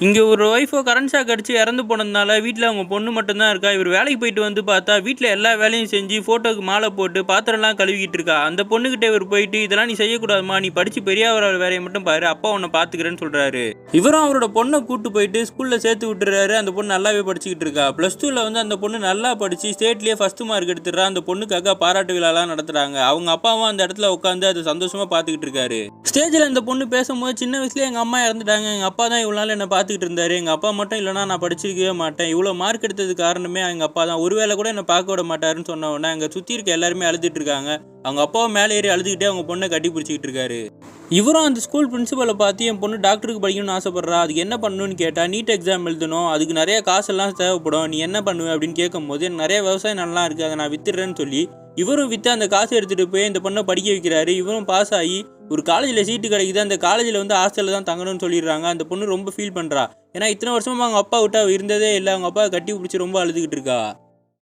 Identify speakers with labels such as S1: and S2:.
S1: இங்கே ஒரு ஒய்ஃபோ current shock அடிச்சு இறந்து போனதுனால வீட்டில் அவங்க பொண்ணு மட்டும்தான் இருக்கா. இவர் வேலைக்கு போயிட்டு வந்து பார்த்தா வீட்டில் எல்லா வேலையும் செஞ்சு ஃபோட்டோக்கு மாலை போட்டு பாத்திரம்லாம் கழுவிக்கிட்டு இருக்கா. அந்த பொண்ணுக்கிட்ட இவர் போயிட்டு இதெல்லாம் நீ செய்யக்கூடாதுமா, நீ படித்து பெரியாவர வேலையை மட்டும் பாரு, அப்பா உன்னை பார்த்துக்கிறேன்னு சொல்கிறாரு. இவரும் அவரோட பொண்ணை கூட்டு போயிட்டு ஸ்கூலில் சேர்த்து விட்டுறாரு. அந்த பொண்ணு நல்லாவே படிச்சுக்கிட்டு இருக்கா. +2ல் வந்து அந்த பொண்ணு நல்லா படித்து ஸ்டேட்லேயே ஃபஸ்ட்டு மார்க் எடுத்துடுறா. அந்த பொண்ணுக்காக பாராட்டு விழாலாம் நடத்துகிறாங்க. அவங்க அப்பாவும் அந்த இடத்துல உட்காந்து அதை சந்தோஷமாக பார்த்துக்கிட்டு இருக்காரு. ஸ்டேஜில் அந்த பொண்ணு பேசும்போது சின்ன வயசுலேயே எங்கள் அம்மா இறந்துட்டாங்க, எங்கள் அப்பா தான் இவ்வளோ நாள் என்னை பார்த்துக்கிட்டு இருந்தாரு, எங்கள் அப்பா மட்டும் இல்லைனா நான் படிச்சிருக்கவே மாட்டேன், இவ்வளோ மார்க் எடுத்ததுக்கு காரணமே எங்கள் அப்பா தான், ஒருவேளை கூட என்னை பார்க்க விட மாட்டாருன்னு சொன்ன உடனே அங்கே சுற்றி இருக்க எல்லாருமே அழுதுட்டு இருக்காங்க. அவங்க அப்பாவும் மேலே ஏறி அழுதுகிட்டே அவங்க பொண்ணை கட்டி பிடிச்சிக்கிட்டு இருக்காரு. இவரும் அந்த ஸ்கூல் பிரின்சிபலை பார்த்து என் பொண்ணு டாக்டருக்கு படிக்கணும்னு ஆசைப்படுறா, அதுக்கு என்ன பண்ணணும்னு கேட்டால் நீட் எக்ஸாம் எழுதணும், அதுக்கு நிறைய காசெல்லாம் தேவைப்படும், நீ என்ன பண்ணுவேன் அப்படின்னு கேட்கும்போது எனக்கு நிறைய விவசாயம் நல்லா இருக்குது, அதை நான் வித்துடுறேன்னு சொல்லி இவரும் விற்று அந்த காசை எடுத்துகிட்டு போய் இந்த பொண்ணை படிக்க வைக்கிறாரு. இவரும் பாஸ் ஆகி ஒரு காலேஜில் சீட்டு கிடைக்குது. அந்த காலேஜில் வந்து ஹாஸ்டலில் தான் தங்கணும்னு சொல்லிடுறாங்க. அந்த பொண்ணு ரொம்ப ஃபீல் பண்ணுறா. ஏன்னா இத்தனை வருஷமாக அவங்க அப்பா விட்டா இருந்ததே இல்லை, அவங்க அப்பா கட்டி பிடிச்சி ரொம்ப அழுதுகிட்டு இருக்கா.